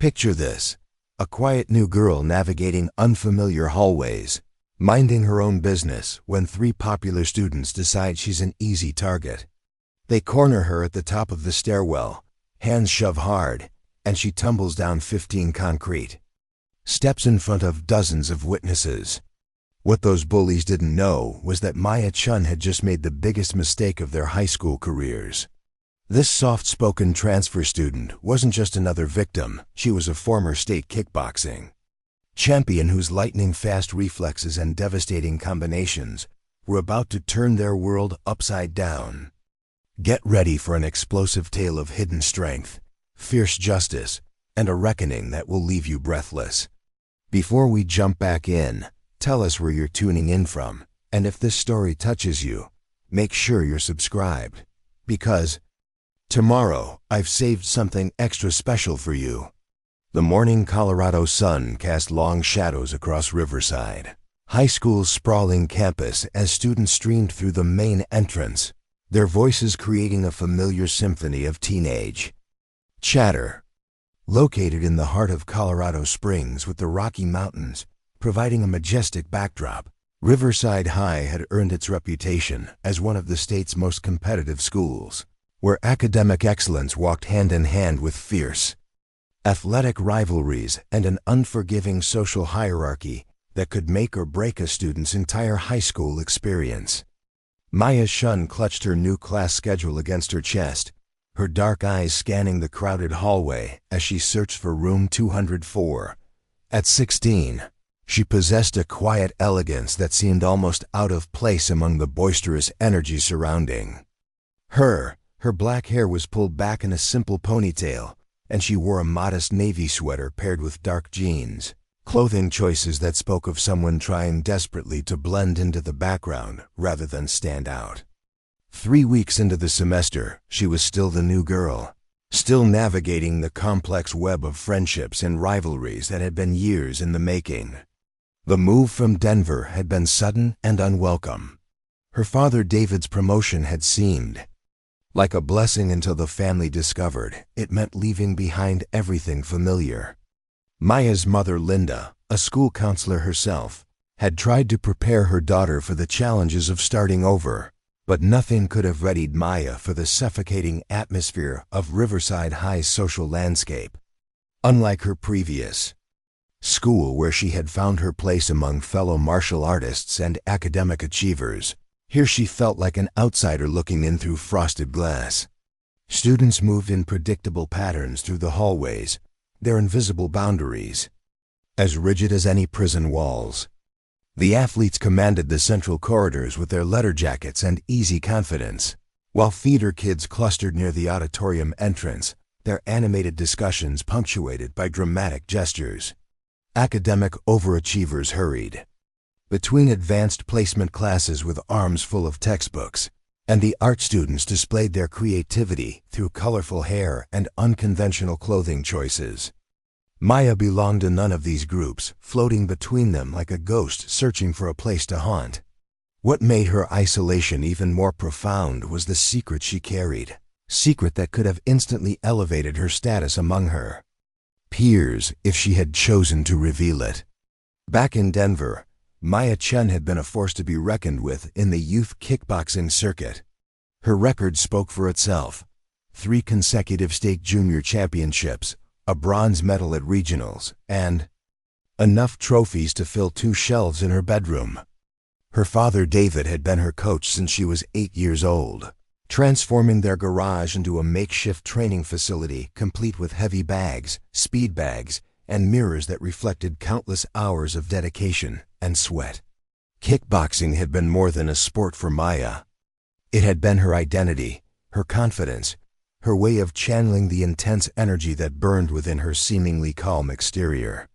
Picture this: a quiet new girl navigating unfamiliar hallways, minding her own business when three popular students decide she's an easy target. They corner her at the top of the stairwell, hands shove hard, and she tumbles down 15 concrete steps in front of dozens of witnesses. What those bullies didn't know was that Maya Chen had just made the biggest mistake of their high school careers. This soft-spoken transfer student wasn't just another victim, she was a former state kickboxing champion whose lightning-fast reflexes and devastating combinations were about to turn their world upside down. Get ready for an explosive tale of hidden strength, fierce justice, and a reckoning that will leave you breathless. Before we jump back in, tell us where you're tuning in from, and if this story touches you, make sure you're subscribed, because tomorrow I've saved something extra special for you. The morning Colorado sun cast long shadows across Riverside, high school's sprawling campus, as students streamed through the main entrance, their voices creating a familiar symphony of teenage chatter. Located in the heart of Colorado Springs with the Rocky Mountains providing a majestic backdrop, Riverside High had earned its reputation as one of the state's most competitive schools, where academic excellence walked hand in hand with fierce athletic rivalries and an unforgiving social hierarchy that could make or break a student's entire high school experience. Maya Chen clutched her new class schedule against her chest, her dark eyes scanning the crowded hallway as she searched for room 204. At 16, she possessed a quiet elegance that seemed almost out of place among the boisterous energy surrounding her. Her black hair was pulled back in a simple ponytail, and she wore a modest navy sweater paired with dark jeans, clothing choices that spoke of someone trying desperately to blend into the background rather than stand out. 3 weeks into the semester, she was still the new girl, still navigating the complex web of friendships and rivalries that had been years in the making. The move from Denver had been sudden and unwelcome. Her father David's promotion had seemed like a blessing until the family discovered it meant leaving behind everything familiar. Maya's mother, Linda, a school counselor herself, had tried to prepare her daughter for the challenges of starting over, but nothing could have readied Maya for the suffocating atmosphere of Riverside High's social landscape. Unlike her previous school, where she had found her place among fellow martial artists and academic achievers, here she felt like an outsider looking in through frosted glass. Students moved in predictable patterns through the hallways, their invisible boundaries as rigid as any prison walls. The athletes commanded the central corridors with their letter jackets and easy confidence, while theater kids clustered near the auditorium entrance, their animated discussions punctuated by dramatic gestures. Academic overachievers hurried between advanced placement classes with arms full of textbooks, and the art students displayed their creativity through colorful hair and unconventional clothing choices. Maya belonged to none of these groups, floating between them like a ghost searching for a place to haunt. What made her isolation even more profound was the secret she carried, secret that could have instantly elevated her status among her peers if she had chosen to reveal it. Back in Denver, Maya Chen had been a force to be reckoned with in the youth kickboxing circuit. Her record spoke for itself: 3 consecutive state junior championships, a bronze medal at regionals, and enough trophies to fill 2 shelves in her bedroom. Her father David had been her coach since she was 8 years old, transforming their garage into a makeshift training facility complete with heavy bags, speed bags, and mirrors that reflected countless hours of dedication and sweat. Kickboxing had been more than a sport for Maya. It had been her identity, her confidence, her way of channeling the intense energy that burned within her seemingly calm exterior.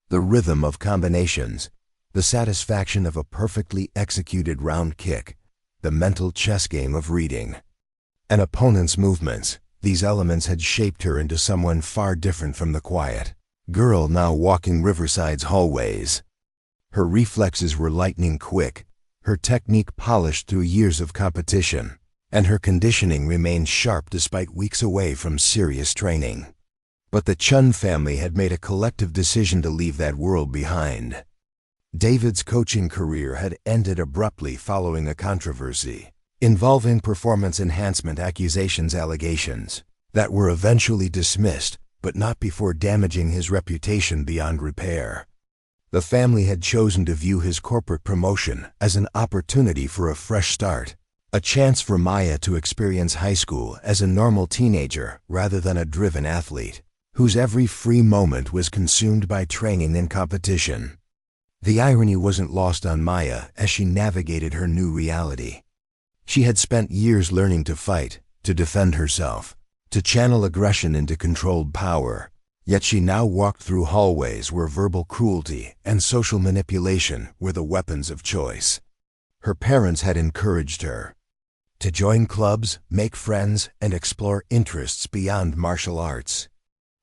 The rhythm of combinations, the satisfaction of a perfectly executed round kick, the mental chess game of reading an opponent's movements, these elements had shaped her into someone far different from the quiet girl now walking Riverside's hallways. Her reflexes were lightning quick, her technique polished through years of competition, and her conditioning remained sharp despite weeks away from serious training. But the Chen family had made a collective decision to leave that world behind. David's coaching career had ended abruptly following a controversy involving performance enhancement allegations that were eventually dismissed, but not before damaging his reputation beyond repair. The family had chosen to view his corporate promotion as an opportunity for a fresh start, a chance for Maya to experience high school as a normal teenager rather than a driven athlete, whose every free moment was consumed by training and competition. The irony wasn't lost on Maya as she navigated her new reality. She had spent years learning to fight, to defend herself, to channel aggression into controlled power, yet she now walked through hallways where verbal cruelty and social manipulation were the weapons of choice. Her parents had encouraged her to join clubs, make friends, and explore interests beyond martial arts.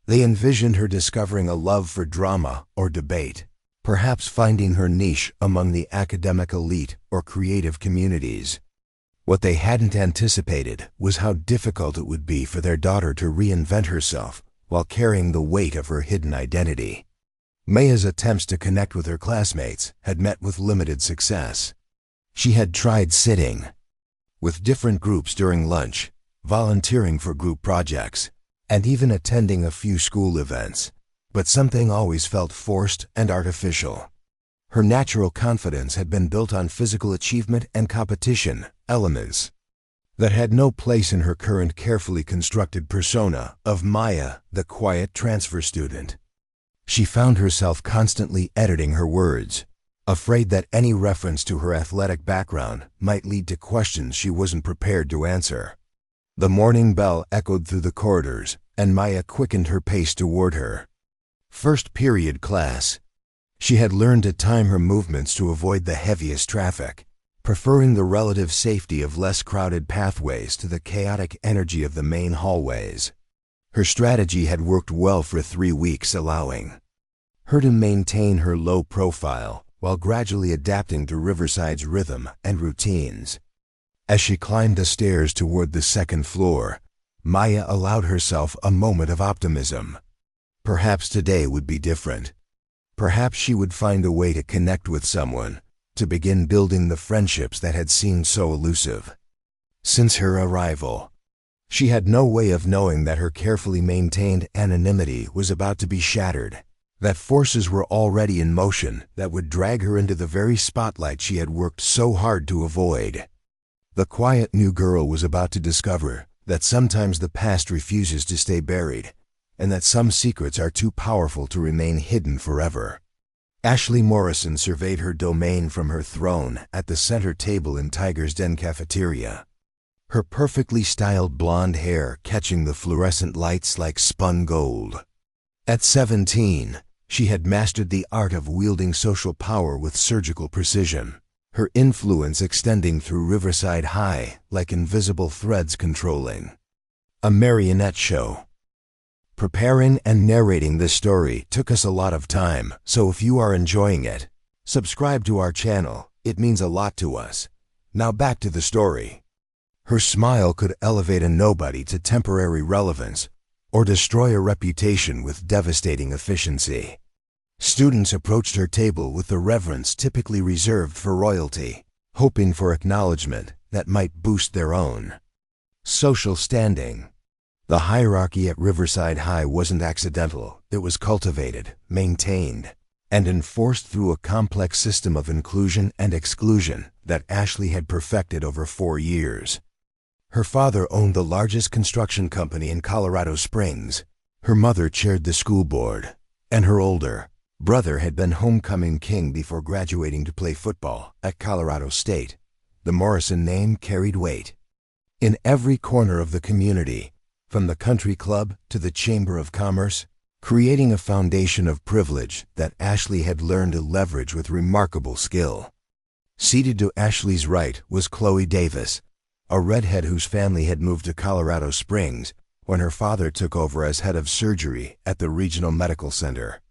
They envisioned her discovering a love for drama or debate, perhaps finding her niche among the academic elite or creative communities. What they hadn't anticipated was how difficult it would be for their daughter to reinvent herself while carrying the weight of her hidden identity. Maya's attempts to connect with her classmates had met with limited success. She had tried sitting with different groups during lunch, volunteering for group projects, and even attending a few school events, but something always felt forced and artificial. Her natural confidence had been built on physical achievement and competition elements that had no place in her current carefully constructed persona of Maya, the quiet transfer student. She found herself constantly editing her words, afraid that any reference to her athletic background might lead to questions she wasn't prepared to answer. The morning bell echoed through the corridors, and Maya quickened her pace toward her first period class. She had learned to time her movements to avoid the heaviest traffic, preferring the relative safety of less crowded pathways to the chaotic energy of the main hallways. Her strategy had worked well for 3 weeks, allowing her to maintain her low profile while gradually adapting to Riverside's rhythm and routines. As she climbed the stairs toward the second floor, Maya allowed herself a moment of optimism. Perhaps today would be different. Perhaps she would find a way to connect with someone, to begin building the friendships that had seemed so elusive. Since her arrival, she had no way of knowing that her carefully maintained anonymity was about to be shattered, that forces were already in motion that would drag her into the very spotlight she had worked so hard to avoid. The quiet new girl was about to discover that sometimes the past refuses to stay buried, and that some secrets are too powerful to remain hidden forever. Ashley Morrison surveyed her domain from her throne at the center table in Tiger's Den cafeteria, her perfectly styled blonde hair catching the fluorescent lights like spun gold. At 17, she had mastered the art of wielding social power with surgical precision, her influence extending through Riverside High like invisible threads controlling a marionette show. Preparing and narrating this story took us a lot of time, so if you are enjoying it, subscribe to our channel. It means a lot to us. Now back to the story. Her smile could elevate a nobody to temporary relevance or destroy a reputation with devastating efficiency. Students approached her table with the reverence typically reserved for royalty, hoping for acknowledgement that might boost their own social standing. The hierarchy at Riverside High wasn't accidental. It was cultivated, maintained, and enforced through a complex system of inclusion and exclusion that Ashley had perfected over 4 years. Her father owned the largest construction company in Colorado Springs. Her mother chaired the school board, and her older brother had been homecoming king before graduating to play football at Colorado State. The Morrison name carried weight in every corner of the community, from the country club to the Chamber of Commerce, creating a foundation of privilege that Ashley had learned to leverage with remarkable skill. Seated to Ashley's right was Chloe Davis, a redhead whose family had moved to Colorado Springs when her father took over as head of surgery at the Regional Medical Center.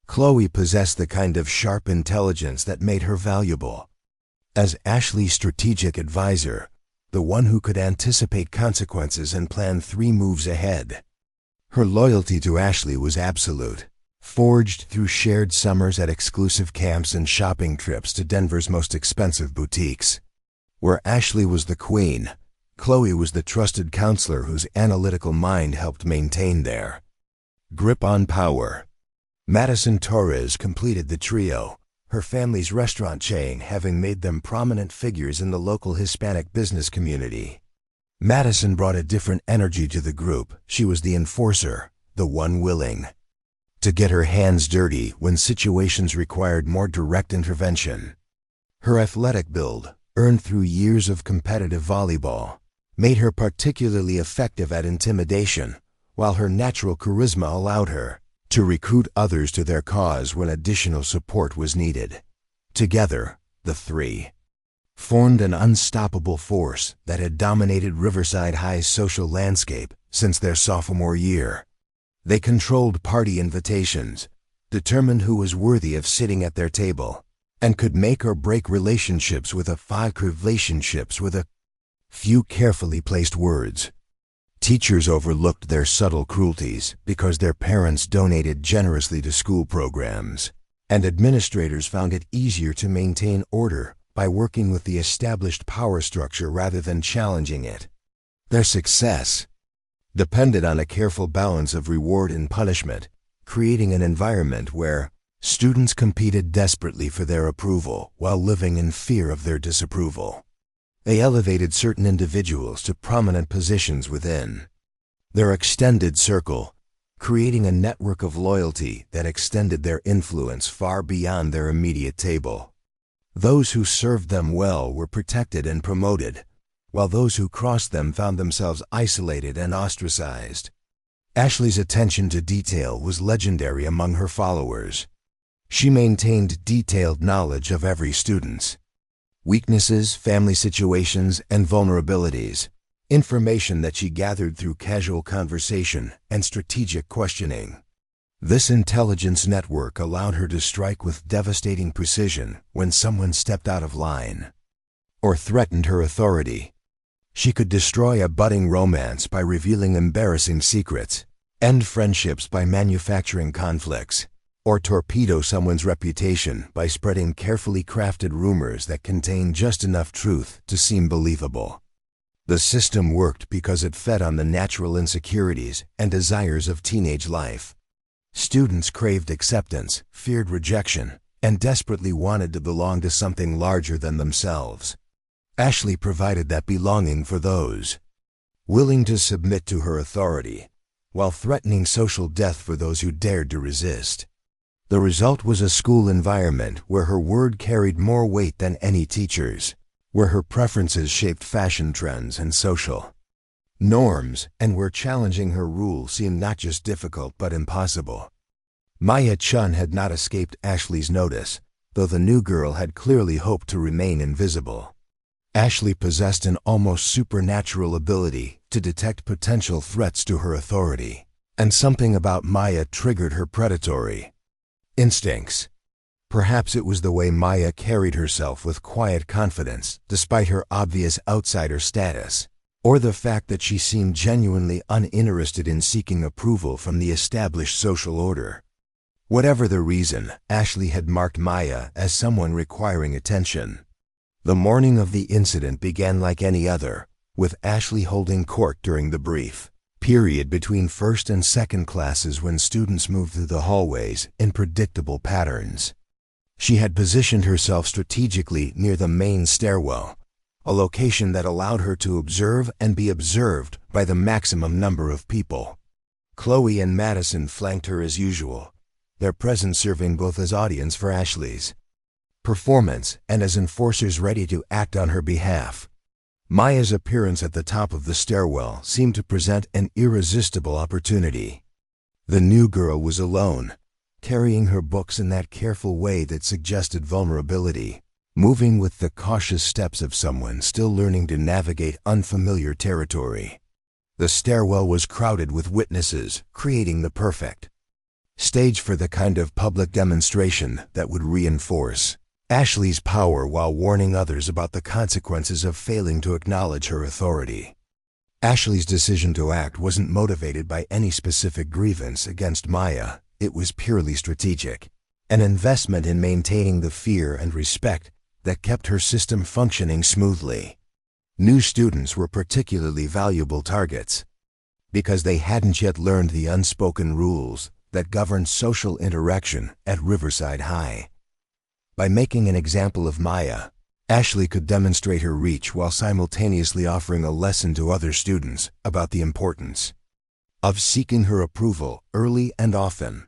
Chloe possessed the kind of sharp intelligence that made her valuable. As Ashley's strategic advisor, the one who could anticipate consequences and plan 3 moves ahead, Her loyalty to Ashley was absolute, forged through shared summers at exclusive camps and shopping trips to Denver's most expensive boutiques. Where Ashley was the queen, Chloe was the trusted counselor whose analytical mind helped maintain their grip on power. Madison Torres completed the trio, her family's restaurant chain having made them prominent figures in the local Hispanic business community. Madison brought a different energy to the group. She was the enforcer, the one willing to get her hands dirty when situations required more direct intervention. Her athletic build, earned through years of competitive volleyball, made her particularly effective at intimidation, while her natural charisma allowed her to recruit others to their cause when additional support was needed. Together, the three formed an unstoppable force that had dominated Riverside High's social landscape since their sophomore year. They controlled party invitations, determined who was worthy of sitting at their table, and could make or break relationships with a few carefully placed words. Teachers overlooked their subtle cruelties because their parents donated generously to school programs, and administrators found it easier to maintain order by working with the established power structure rather than challenging it. Their success depended on a careful balance of reward and punishment, creating an environment where students competed desperately for their approval while living in fear of their disapproval. They elevated certain individuals to prominent positions within their extended circle, creating a network of loyalty that extended their influence far beyond their immediate table. Those who served them well were protected and promoted, while those who crossed them found themselves isolated and ostracized. Ashley's attention to detail was legendary among her followers. She maintained detailed knowledge of every student's weaknesses, family situations, and vulnerabilities, information that she gathered through casual conversation and strategic questioning. This intelligence network allowed her to strike with devastating precision when someone stepped out of line or threatened her authority. She could destroy a budding romance by revealing embarrassing secrets, end friendships by manufacturing conflicts, or torpedo someone's reputation by spreading carefully crafted rumors that contained just enough truth to seem believable. The system worked because it fed on the natural insecurities and desires of teenage life. Students craved acceptance, feared rejection, and desperately wanted to belong to something larger than themselves. Ashley provided that belonging for those willing to submit to her authority, while threatening social death for those who dared to resist. The result was a school environment where her word carried more weight than any teacher's, where her preferences shaped fashion trends and social norms, and where challenging her rule seemed not just difficult but impossible. Maya Chen had not escaped Ashley's notice, though the new girl had clearly hoped to remain invisible. Ashley possessed an almost supernatural ability to detect potential threats to her authority, and something about Maya triggered her predatory instincts. Perhaps it was the way Maya carried herself with quiet confidence despite her obvious outsider status, or the fact that she seemed genuinely uninterested in seeking approval from the established social order. Whatever the reason, Ashley had marked Maya as someone requiring attention. The morning of the incident began like any other, with Ashley holding court during the brief period between first and second classes when students moved through the hallways in predictable patterns. She had positioned herself strategically near the main stairwell, a location that allowed her to observe and be observed by the maximum number of people. Chloe and Madison flanked her as usual, their presence serving both as audience for Ashley's performance and as enforcers ready to act on her behalf. Maya's appearance at the top of the stairwell seemed to present an irresistible opportunity. The new girl was alone, carrying her books in that careful way that suggested vulnerability, moving with the cautious steps of someone still learning to navigate unfamiliar territory. The stairwell was crowded with witnesses, creating the perfect stage for the kind of public demonstration that would reinforce Ashley's power while warning others about the consequences of failing to acknowledge her authority. Ashley's decision to act wasn't motivated by any specific grievance against Maya. It was purely strategic, an investment in maintaining the fear and respect that kept her system functioning smoothly. New students were particularly valuable targets because they hadn't yet learned the unspoken rules that governed social interaction at Riverside High. By making an example of Maya, Ashley could demonstrate her reach while simultaneously offering a lesson to other students about the importance of seeking her approval early and often.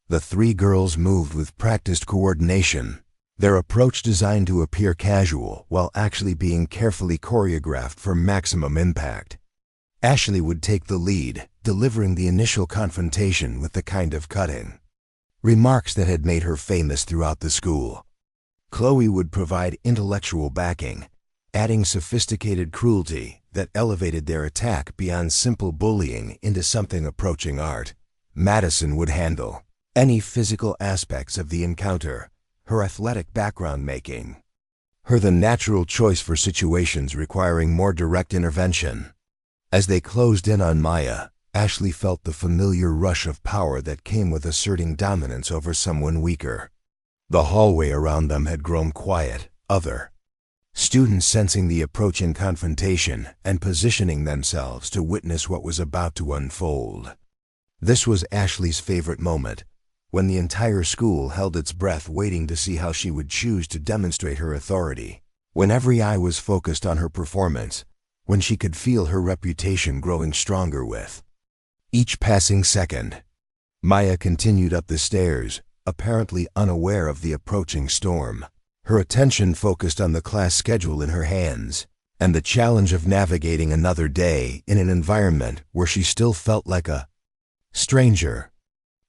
The three girls moved with practiced coordination, their approach designed to appear casual while actually being carefully choreographed for maximum impact. Ashley would take the lead, delivering the initial confrontation with the kind of cutting remarks that had made her famous throughout the school. Chloe would provide intellectual backing, adding sophisticated cruelty that elevated their attack beyond simple bullying into something approaching art. Madison would handle any physical aspects of the encounter, her athletic background making her the natural choice for situations requiring more direct intervention. As they closed in on Maya, Ashley felt the familiar rush of power that came with asserting dominance over someone weaker. The hallway around them had grown quiet, other students sensing the approaching confrontation and positioning themselves to witness what was about to unfold. This was Ashley's favorite moment, when the entire school held its breath waiting to see how she would choose to demonstrate her authority, when every eye was focused on her performance, when she could feel her reputation growing stronger with each passing second. Maya continued up the stairs, apparently unaware of the approaching storm, her attention focused on the class schedule in her hands and the challenge of navigating another day in an environment where she still felt like a stranger.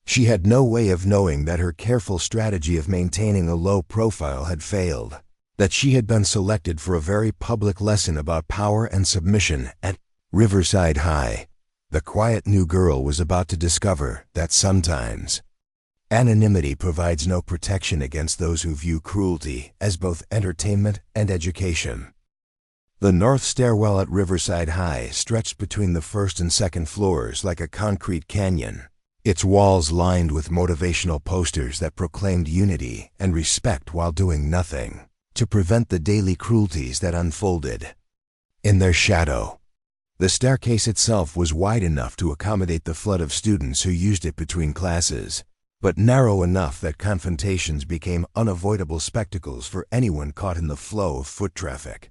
She had no way of knowing that her careful strategy of maintaining a low profile had failed, that she had been selected for a very public lesson about power and submission at Riverside High. The quiet new girl was about to discover that sometimes anonymity provides no protection against those who view cruelty as both entertainment and education. The north stairwell at Riverside High stretched between the first and second floors like a concrete canyon, its walls lined with motivational posters that proclaimed unity and respect while doing nothing to prevent the daily cruelties that unfolded in their shadow. The staircase itself was wide enough to accommodate the flood of students who used it between classes, but narrow enough that confrontations became unavoidable spectacles for anyone caught in the flow of foot traffic.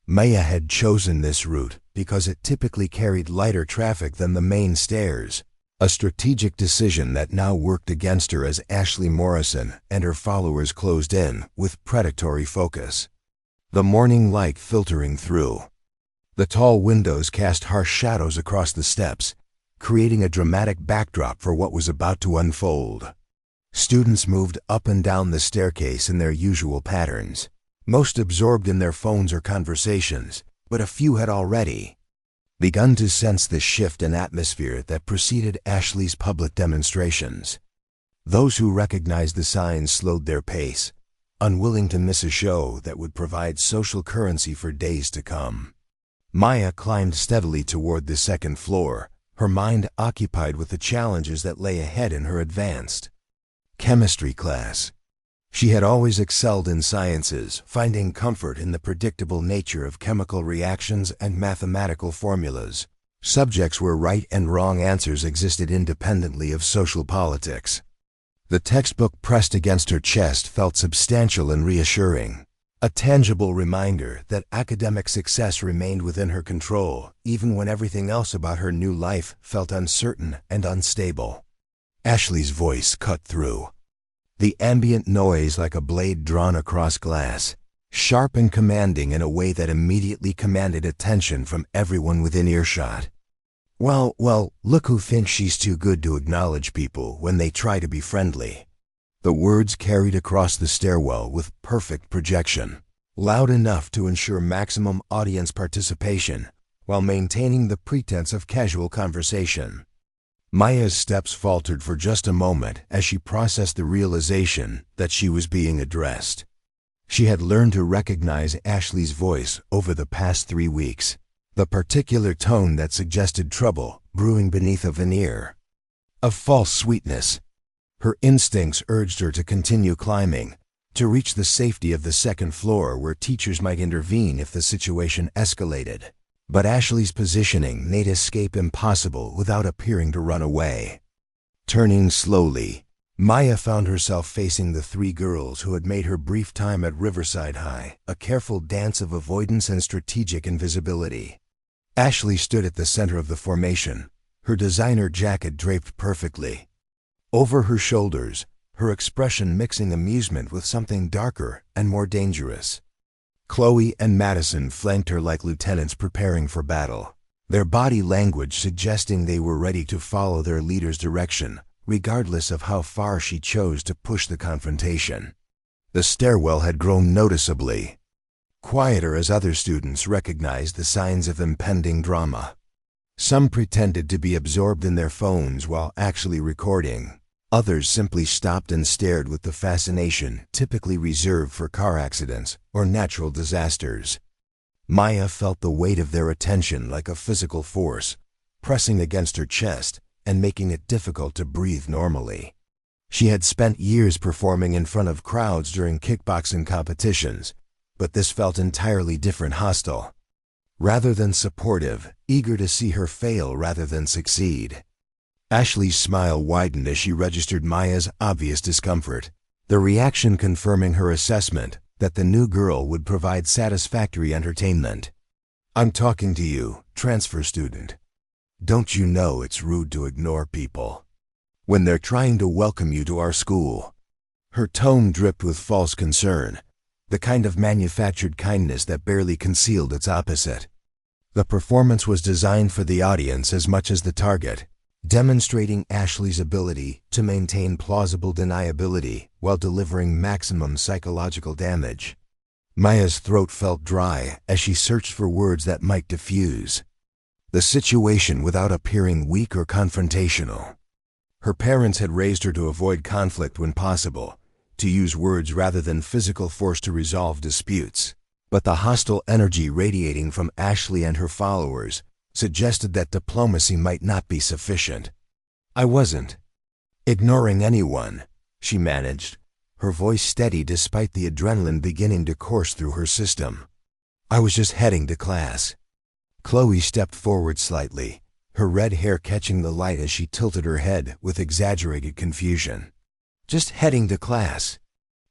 Maya had chosen this route because it typically carried lighter traffic than the main stairs, a strategic decision that now worked against her as Ashley Morrison and her followers closed in with predatory focus. The morning light filtering through the tall windows cast harsh shadows across the steps, creating a dramatic backdrop for what was about to unfold. Students moved up and down the staircase in their usual patterns, most absorbed in their phones or conversations, but a few had already begun to sense the shift in atmosphere that preceded Ashley's public demonstrations. Those who recognized the signs slowed their pace, unwilling to miss a show that would provide social currency for days to come. Maya climbed steadily toward the second floor, her mind occupied with the challenges that lay ahead in her advanced chemistry class. She had always excelled in sciences, finding comfort in the predictable nature of chemical reactions and mathematical formulas, subjects where right and wrong answers existed independently of social politics. The textbook pressed against her chest felt substantial and reassuring, a tangible reminder that academic success remained within her control, even when everything else about her new life felt uncertain and unstable. Ashley's voice cut through the ambient noise like a blade drawn across glass, sharp and commanding in a way that immediately commanded attention from everyone within earshot. Well, look who thinks she's too good to acknowledge people when they try to be friendly. The words carried across the stairwell with perfect projection, loud enough to ensure maximum audience participation while maintaining the pretense of casual conversation. Maya's steps faltered for just a moment as she processed the realization that she was being addressed. She had learned to recognize Ashley's voice over the past 3 weeks, the particular tone that suggested trouble brewing beneath a veneer of false sweetness. Her instincts urged her to continue climbing, to reach the safety of the second floor where teachers might intervene if the situation escalated. But Ashley's positioning made escape impossible without appearing to run away. Turning slowly, Maya found herself facing the three girls who had made her brief time at Riverside High a careful dance of avoidance and strategic invisibility. Ashley stood at the center of the formation, her designer jacket draped perfectly. Over her shoulders, her expression mixing amusement with something darker and more dangerous. Chloe and Madison flanked her like lieutenants preparing for battle, their body language suggesting they were ready to follow their leader's direction, regardless of how far she chose to push the confrontation. The stairwell had grown noticeably quieter as other students recognized the signs of impending drama. Some pretended to be absorbed in their phones while actually recording. Others simply stopped and stared with the fascination typically reserved for car accidents or natural disasters. Maya felt the weight of their attention like a physical force, pressing against her chest and making it difficult to breathe normally. She had spent years performing in front of crowds during kickboxing competitions, but this felt entirely different, hostile. Rather than supportive, eager to see her fail rather than succeed. Ashley's smile widened as she registered Maya's obvious discomfort, the reaction confirming her assessment that the new girl would provide satisfactory entertainment. "I'm talking to you, transfer student. Don't you know it's rude to ignore people when they're trying to welcome you to our school?" Her tone dripped with false concern, the kind of manufactured kindness that barely concealed its opposite. The performance was designed for the audience as much as the target, demonstrating Ashley's ability to maintain plausible deniability while delivering maximum psychological damage. Maya's throat felt dry as she searched for words that might diffuse the situation without appearing weak or confrontational. Her parents had raised her to avoid conflict when possible, to use words rather than physical force to resolve disputes. But the hostile energy radiating from Ashley and her followers suggested that diplomacy might not be sufficient. "I wasn't ignoring anyone," she managed, her voice steady despite the adrenaline beginning to course through her system. "I was just heading to class." Chloe stepped forward slightly, her red hair catching the light as she tilted her head with exaggerated confusion. "Just heading to class?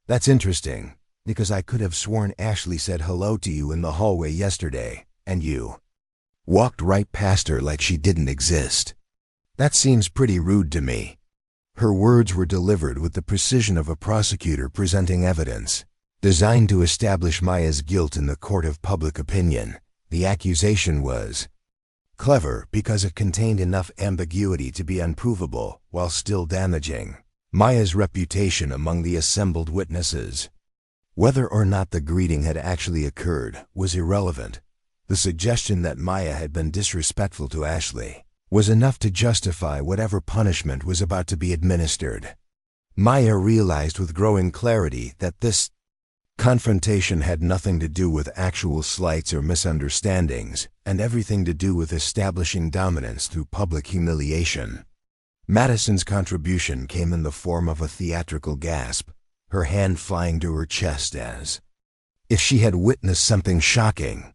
That's interesting, because I could have sworn Ashley said hello to you in the hallway yesterday, and you walked right past her like she didn't exist. That seems pretty rude to me." Her words were delivered with the precision of a prosecutor presenting evidence, designed to establish Maya's guilt in the court of public opinion. The accusation was clever because it contained enough ambiguity to be unprovable while still damaging Maya's reputation among the assembled witnesses. Whether or not the greeting had actually occurred was irrelevant. The suggestion that Maya had been disrespectful to Ashley was enough to justify whatever punishment was about to be administered. Maya realized with growing clarity that this confrontation had nothing to do with actual slights or misunderstandings, and everything to do with establishing dominance through public humiliation. Madison's contribution came in the form of a theatrical gasp, her hand flying to her chest as if she had witnessed something shocking.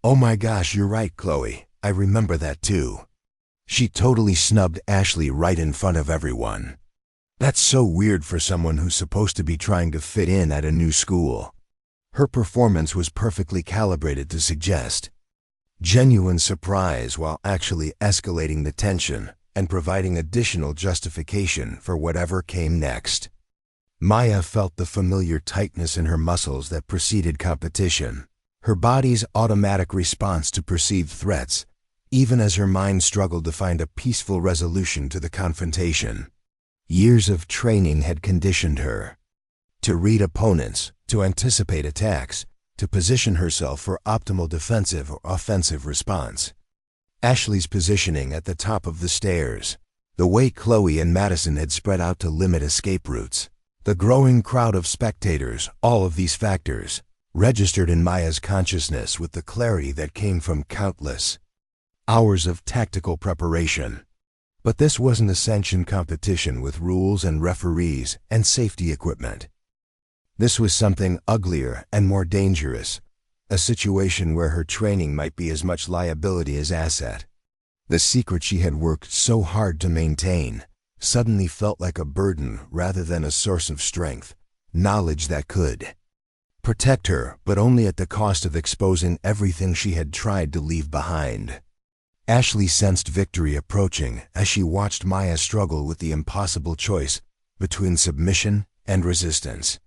"Oh my gosh, you're right, Chloe. I remember that too." She totally snubbed Ashley right in front of everyone. That's so weird for someone who's supposed to be trying to fit in at a new school. Her performance was perfectly calibrated to suggest genuine surprise while actually escalating the tension and providing additional justification for whatever came next. Maya felt the familiar tightness in her muscles that preceded competition, her body's automatic response to perceived threats, even as her mind struggled to find a peaceful resolution to the confrontation. Years of training had conditioned her to read opponents, to anticipate attacks, to position herself for optimal defensive or offensive response. Ashley's positioning at the top of the stairs, the way Chloe and Madison had spread out to limit escape routes, the growing crowd of spectators, all of these factors registered in Maya's consciousness with the clarity that came from countless hours of tactical preparation. But this wasn't a sanctioned competition with rules and referees and safety equipment. This was something uglier and more dangerous, a situation where her training might be as much liability as asset. The secret she had worked so hard to maintain suddenly felt like a burden rather than a source of strength, knowledge that could protect her, but only at the cost of exposing everything she had tried to leave behind. Ashley sensed victory approaching as she watched Maya struggle with the impossible choice between submission and resistance.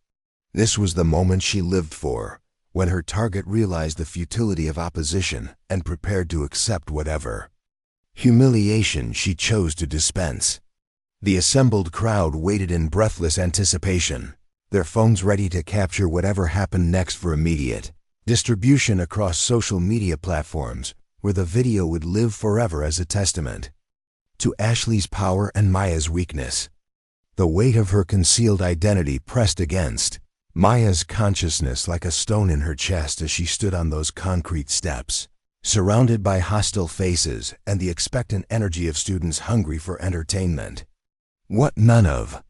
This was the moment she lived for, when her target realized the futility of opposition and prepared to accept whatever humiliation she chose to dispense. The assembled crowd waited in breathless anticipation, their phones ready to capture whatever happened next for immediate distribution across social media platforms, where the video would live forever as a testament to Ashley's power and Maya's weakness. The weight of her concealed identity pressed against Maya's consciousness like a stone in her chest as she stood on those concrete steps, surrounded by hostile faces and the expectant energy of students hungry for entertainment. What none of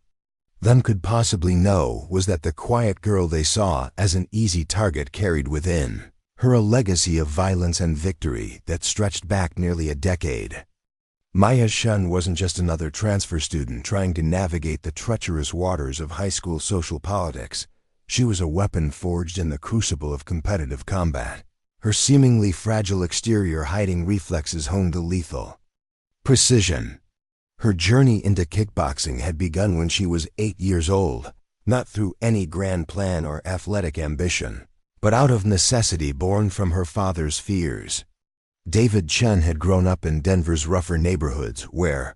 them could possibly know was that the quiet girl they saw as an easy target carried within her a legacy of violence and victory that stretched back nearly a decade. Maya Chen wasn't just another transfer student trying to navigate the treacherous waters of high school social politics. She was a weapon forged in the crucible of competitive combat, her seemingly fragile exterior hiding reflexes honed to lethal precision. Her journey into kickboxing had begun when she was 8 years old, not through any grand plan or athletic ambition, but out of necessity born from her father's fears. David Chen had grown up in Denver's rougher neighborhoods where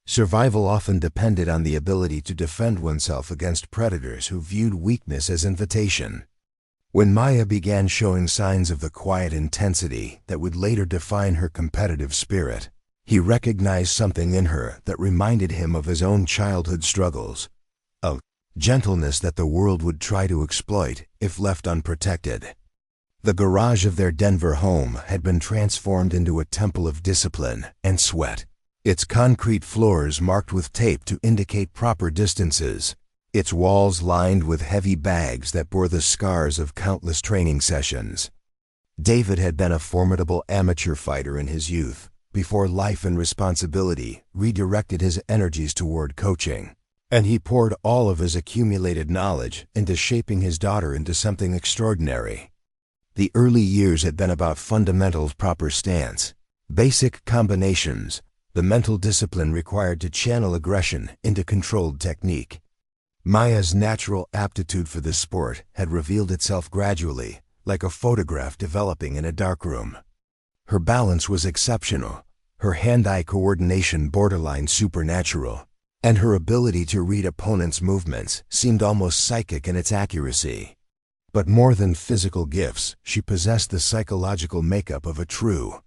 survival often depended on the ability to defend oneself against predators who viewed weakness as invitation. When Maya began showing signs of the quiet intensity that would later define her competitive spirit, he recognized something in her that reminded him of his own childhood struggles, a gentleness that the world would try to exploit if left unprotected. The garage of their Denver home had been transformed into a temple of discipline and sweat, its concrete floors marked with tape to indicate proper distances, its walls lined with heavy bags that bore the scars of countless training sessions. David had been a formidable amateur fighter in his youth, before life and responsibility redirected his energies toward coaching, and he poured all of his accumulated knowledge into shaping his daughter into something extraordinary. The early years had been about fundamentals, proper stance, basic combinations, the mental discipline required to channel aggression into controlled technique. Maya's natural aptitude for this sport had revealed itself gradually, like a photograph developing in a darkroom. Her balance was exceptional, her hand-eye coordination borderline supernatural, and her ability to read opponents' movements seemed almost psychic in its accuracy. But more than physical gifts, she possessed the psychological makeup of a true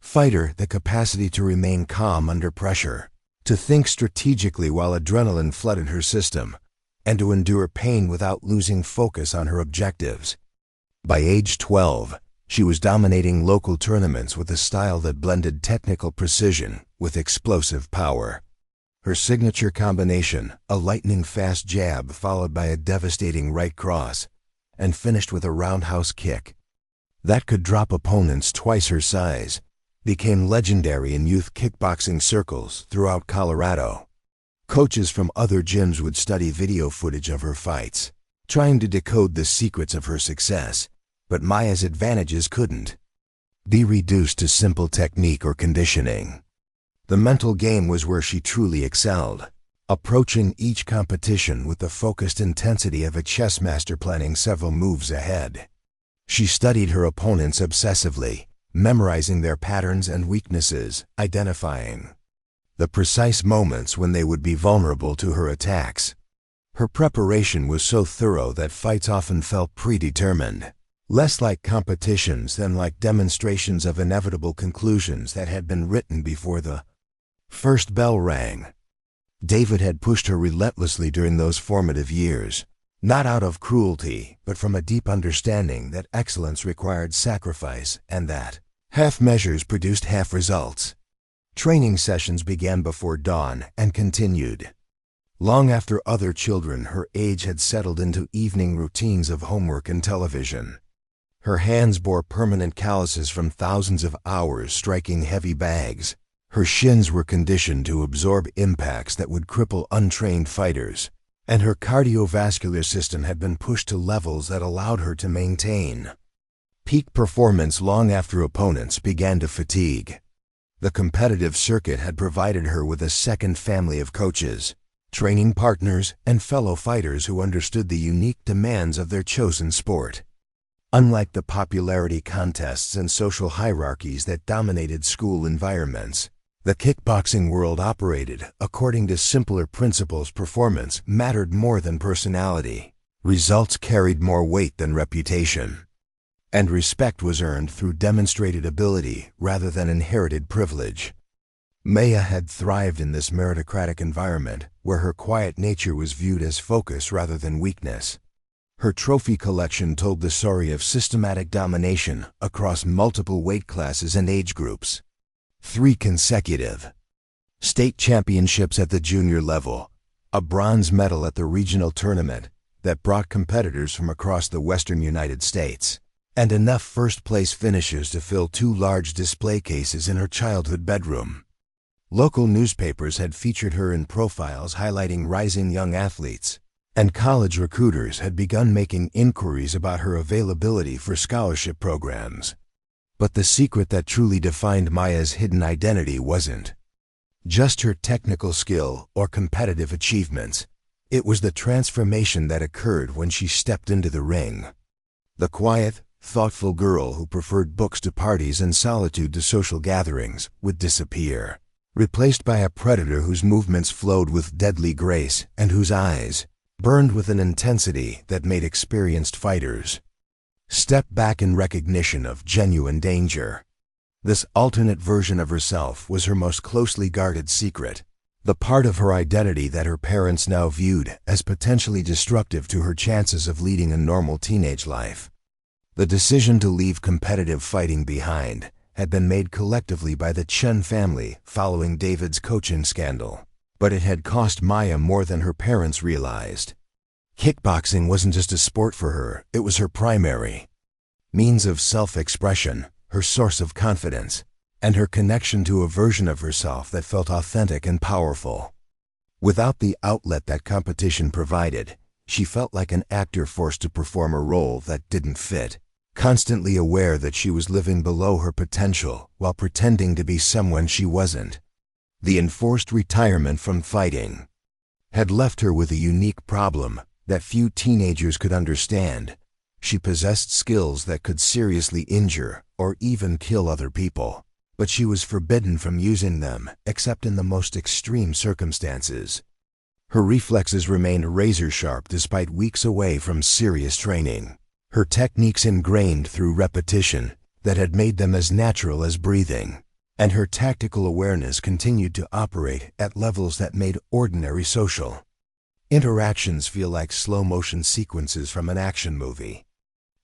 fighter, the capacity to remain calm under pressure, to think strategically while adrenaline flooded her system, and to endure pain without losing focus on her objectives. By age 12, she was dominating local tournaments with a style that blended technical precision with explosive power. Her signature combination, a lightning-fast jab followed by a devastating right cross, and finished with a roundhouse kick that could drop opponents twice her size, became legendary in youth kickboxing circles throughout Colorado. Coaches from other gyms would study video footage of her fights, trying to decode the secrets of her success, but Maya's advantages couldn't be reduced to simple technique or conditioning. The mental game was where she truly excelled, approaching each competition with the focused intensity of a chess master planning several moves ahead. She studied her opponents obsessively, memorizing their patterns and weaknesses, identifying the precise moments when they would be vulnerable to her attacks. Her preparation was so thorough that fights often felt predetermined, less like competitions than like demonstrations of inevitable conclusions that had been written before the first bell rang. David had pushed her relentlessly during those formative years, not out of cruelty, but from a deep understanding that excellence required sacrifice and that half measures produced half results. Training sessions began before dawn and continued long after other children her age had settled into evening routines of homework and television. Her hands bore permanent calluses from thousands of hours striking heavy bags. Her shins were conditioned to absorb impacts that would cripple untrained fighters, and her cardiovascular system had been pushed to levels that allowed her to maintain peak performance long after opponents began to fatigue. The competitive circuit had provided her with a second family of coaches, training partners, and fellow fighters who understood the unique demands of their chosen sport. Unlike the popularity contests and social hierarchies that dominated school environments, the kickboxing world operated according to simpler principles. Performance mattered more than personality. Results carried more weight than reputation. And respect was earned through demonstrated ability rather than inherited privilege. Maya had thrived in this meritocratic environment where her quiet nature was viewed as focus rather than weakness. Her trophy collection told the story of systematic domination across multiple weight classes and age groups. 3 consecutive state championships at the junior level, a bronze medal at the regional tournament that brought competitors from across the western United States, and enough first-place finishes to fill 2 large display cases in her childhood bedroom. Local newspapers had featured her in profiles highlighting rising young athletes, and college recruiters had begun making inquiries about her availability for scholarship programs. But the secret that truly defined Maya's hidden identity wasn't just her technical skill or competitive achievements. It was the transformation that occurred when she stepped into the ring. The quiet, thoughtful girl who preferred books to parties and solitude to social gatherings would disappear, replaced by a predator whose movements flowed with deadly grace and whose eyes burned with an intensity that made experienced fighters step back in recognition of genuine danger. This alternate version of herself was her most closely guarded secret, the part of her identity that her parents now viewed as potentially destructive to her chances of leading a normal teenage life. The decision to leave competitive fighting behind had been made collectively by the Chen family following David's coaching scandal, but it had cost Maya more than her parents realized. Kickboxing wasn't just a sport for her, it was her primary means of self-expression, her source of confidence, and her connection to a version of herself that felt authentic and powerful. Without the outlet that competition provided, she felt like an actor forced to perform a role that didn't fit, constantly aware that she was living below her potential while pretending to be someone she wasn't. The enforced retirement from fighting had left her with a unique problem that few teenagers could understand. She possessed skills that could seriously injure or even kill other people, but she was forbidden from using them except in the most extreme circumstances. Her reflexes remained razor-sharp despite weeks away from serious training, her techniques ingrained through repetition that had made them as natural as breathing, and her tactical awareness continued to operate at levels that made ordinary social interactions feel like slow-motion sequences from an action movie.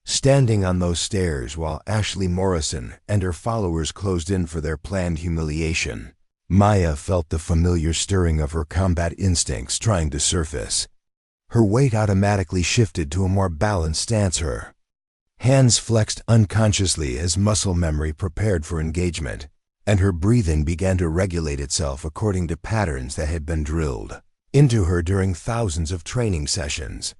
Standing on those stairs while Ashley Morrison and her followers closed in for their planned humiliation, Maya felt the familiar stirring of her combat instincts trying to surface. Her weight automatically shifted to a more balanced stance. Her hands flexed unconsciously as muscle memory prepared for engagement, and her breathing began to regulate itself according to patterns that had been drilled into her during thousands of training sessions.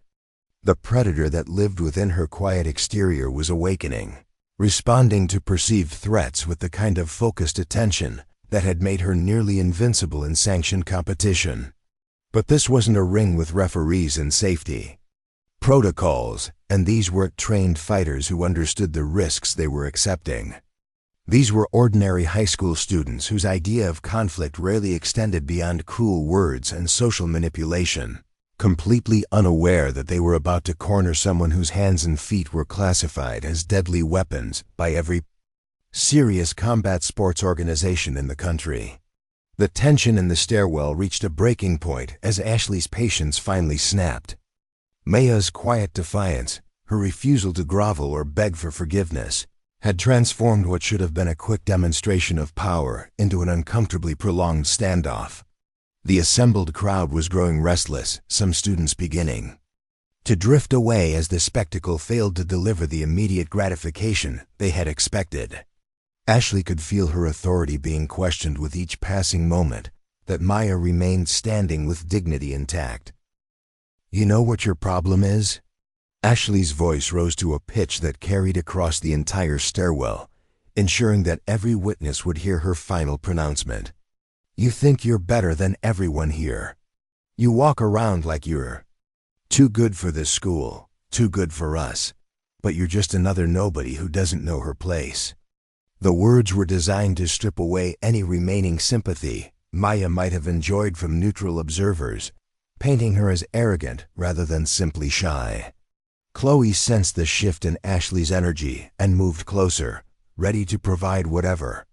The predator that lived within her quiet exterior was awakening, responding to perceived threats with the kind of focused attention that had made her nearly invincible in sanctioned competition. But this wasn't a ring with referees and safety protocols, and these weren't trained fighters who understood the risks they were accepting. These were ordinary high school students whose idea of conflict rarely extended beyond cruel words and social manipulation, completely unaware that they were about to corner someone whose hands and feet were classified as deadly weapons by every serious combat sports organization in the country. The tension in the stairwell reached a breaking point as Ashley's patience finally snapped. Maya's quiet defiance, her refusal to grovel or beg for forgiveness, had transformed what should have been a quick demonstration of power into an uncomfortably prolonged standoff. The assembled crowd was growing restless, some students beginning to drift away as the spectacle failed to deliver the immediate gratification they had expected. Ashley could feel her authority being questioned with each passing moment, that Maya remained standing with dignity intact. "You know what your problem is?" Ashley's voice rose to a pitch that carried across the entire stairwell, ensuring that every witness would hear her final pronouncement. "You think you're better than everyone here. You walk around like you're too good for this school, too good for us, but you're just another nobody who doesn't know her place." The words were designed to strip away any remaining sympathy Maya might have enjoyed from neutral observers, painting her as arrogant rather than simply shy. Chloe sensed the shift in Ashley's energy and moved closer, ready to provide whatever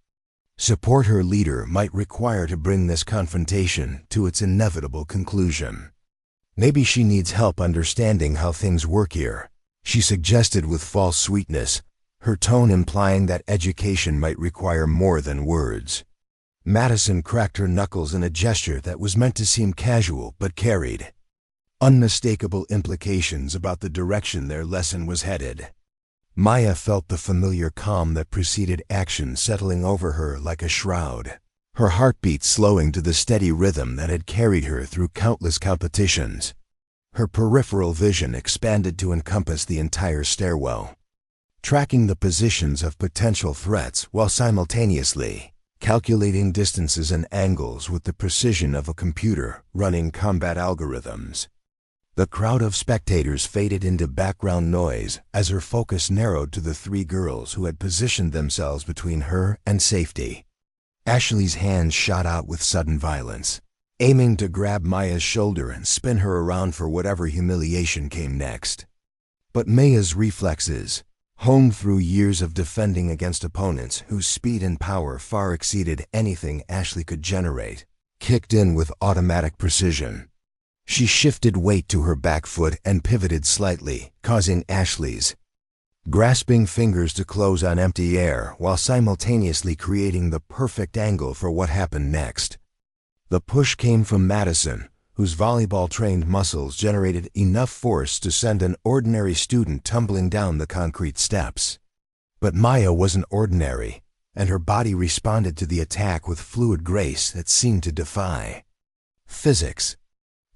support her leader might require to bring this confrontation to its inevitable conclusion. "Maybe she needs help understanding how things work here," she suggested with false sweetness, her tone implying that education might require more than words. Madison cracked her knuckles in a gesture that was meant to seem casual but carried unmistakable implications about the direction their lesson was headed. Maya felt the familiar calm that preceded action settling over her like a shroud, her heartbeat slowing to the steady rhythm that had carried her through countless competitions. Her peripheral vision expanded to encompass the entire stairwell, tracking the positions of potential threats while simultaneously calculating distances and angles with the precision of a computer running combat algorithms. The crowd of spectators faded into background noise as her focus narrowed to the three girls who had positioned themselves between her and safety. Ashley's hand shot out with sudden violence, aiming to grab Maya's shoulder and spin her around for whatever humiliation came next. But Maya's reflexes, honed through years of defending against opponents whose speed and power far exceeded anything Ashley could generate, kicked in with automatic precision. She shifted weight to her back foot and pivoted slightly, causing Ashley's grasping fingers to close on empty air while simultaneously creating the perfect angle for what happened next. The push came from Madison, whose volleyball-trained muscles generated enough force to send an ordinary student tumbling down the concrete steps. But Maya wasn't ordinary, and her body responded to the attack with fluid grace that seemed to defy physics.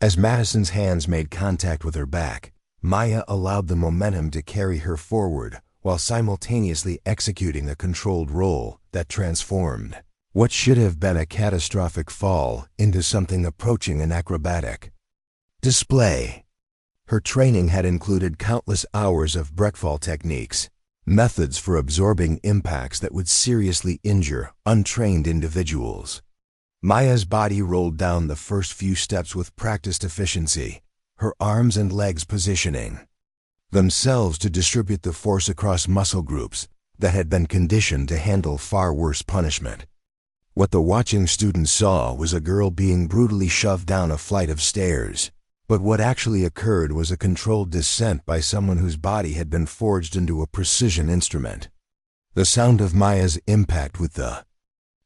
As Madison's hands made contact with her back, Maya allowed the momentum to carry her forward while simultaneously executing a controlled roll that transformed what should have been a catastrophic fall into something approaching an acrobatic display. Her training had included countless hours of breakfall techniques, methods for absorbing impacts that would seriously injure untrained individuals. Maya's body rolled down the first few steps with practiced efficiency, her arms and legs positioning themselves to distribute the force across muscle groups that had been conditioned to handle far worse punishment. What the watching students saw was a girl being brutally shoved down a flight of stairs, but what actually occurred was a controlled descent by someone whose body had been forged into a precision instrument. The sound of Maya's impact with the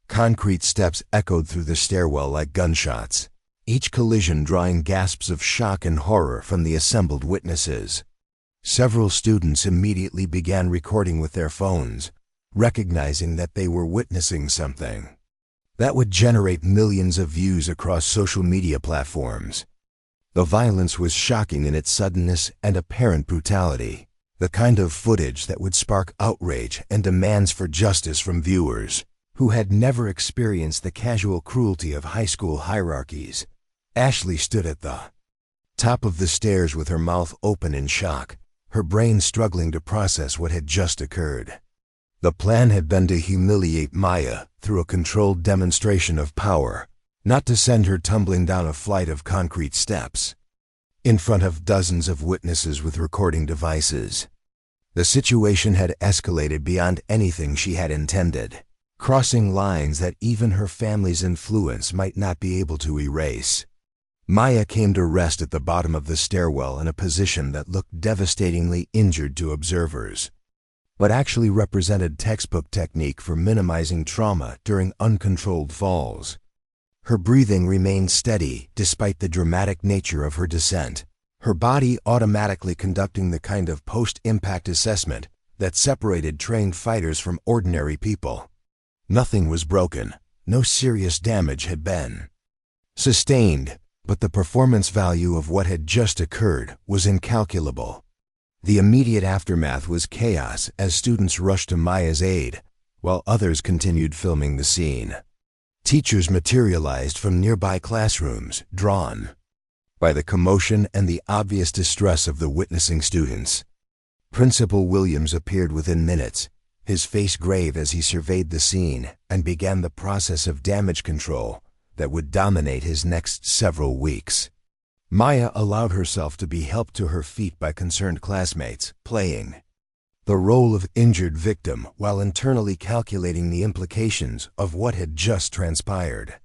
concrete steps echoed through the stairwell like gunshots, each collision drawing gasps of shock and horror from the assembled witnesses. Several students immediately began recording with their phones, recognizing that they were witnessing something that would generate millions of views across social media platforms. The violence was shocking in its suddenness and apparent brutality, the kind of footage that would spark outrage and demands for justice from viewers who had never experienced the casual cruelty of high school hierarchies. Ashley stood at the top of the stairs with her mouth open in shock, her brain struggling to process what had just occurred. The plan had been to humiliate Maya through a controlled demonstration of power, not to send her tumbling down a flight of concrete steps in front of dozens of witnesses with recording devices. The situation had escalated beyond anything she had intended, crossing lines that even her family's influence might not be able to erase. Maya came to rest at the bottom of the stairwell in a position that looked devastatingly injured to observers, but actually represented textbook technique for minimizing trauma during uncontrolled falls. Her breathing remained steady despite the dramatic nature of her descent, her body automatically conducting the kind of post-impact assessment that separated trained fighters from ordinary people. Nothing was broken, no serious damage had been sustained, but the performance value of what had just occurred was incalculable. The immediate aftermath was chaos as students rushed to Maya's aid, while others continued filming the scene. Teachers materialized from nearby classrooms, drawn by the commotion and the obvious distress of the witnessing students. Principal Williams appeared within minutes, his face grave as he surveyed the scene and began the process of damage control that would dominate his next several weeks. Maya allowed herself to be helped to her feet by concerned classmates, playing the role of injured victim while internally calculating the implications of what had just transpired.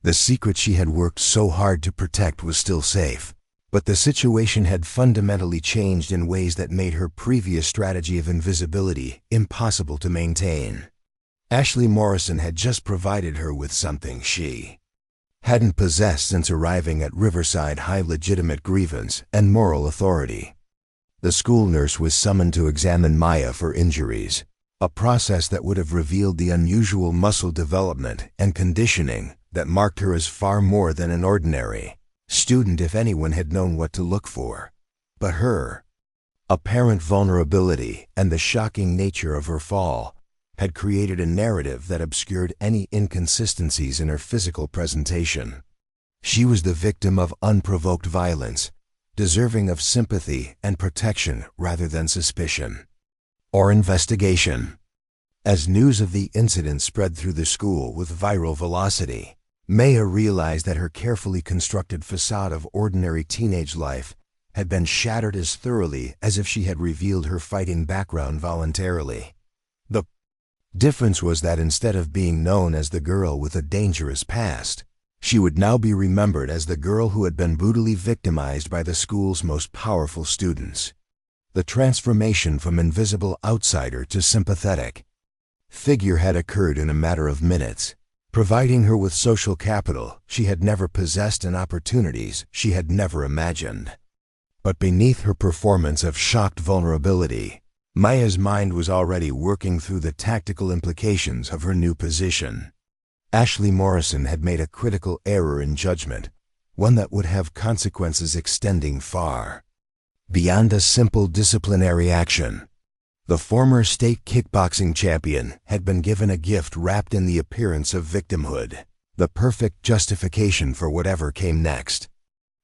The secret she had worked so hard to protect was still safe, but the situation had fundamentally changed in ways that made her previous strategy of invisibility impossible to maintain. Ashley Morrison had just provided her with something she hadn't possessed since arriving at Riverside High: legitimate grievance and moral authority. The school nurse was summoned to examine Maya for injuries, a process that would have revealed the unusual muscle development and conditioning that marked her as far more than an ordinary student if anyone had known what to look for. But her apparent vulnerability and the shocking nature of her fall had created a narrative that obscured any inconsistencies in her physical presentation. She was the victim of unprovoked violence, deserving of sympathy and protection rather than suspicion or investigation. As news of the incident spread through the school with viral velocity, Maya realized that her carefully constructed facade of ordinary teenage life had been shattered as thoroughly as if she had revealed her fighting background voluntarily. The difference was that instead of being known as the girl with a dangerous past, she would now be remembered as the girl who had been brutally victimized by the school's most powerful students. The transformation from invisible outsider to sympathetic figure had occurred in a matter of minutes, providing her with social capital she had never possessed and opportunities she had never imagined. But beneath her performance of shocked vulnerability, Maya's mind was already working through the tactical implications of her new position. Ashley Morrison had made a critical error in judgment, one that would have consequences extending far beyond a simple disciplinary action. The former state kickboxing champion had been given a gift wrapped in the appearance of victimhood, the perfect justification for whatever came next.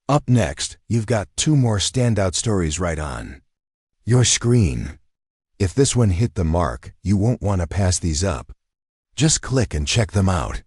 Up next, you've got 2 more standout stories right on your screen. If this one hit the mark, you won't want to pass these up. Just click and check them out.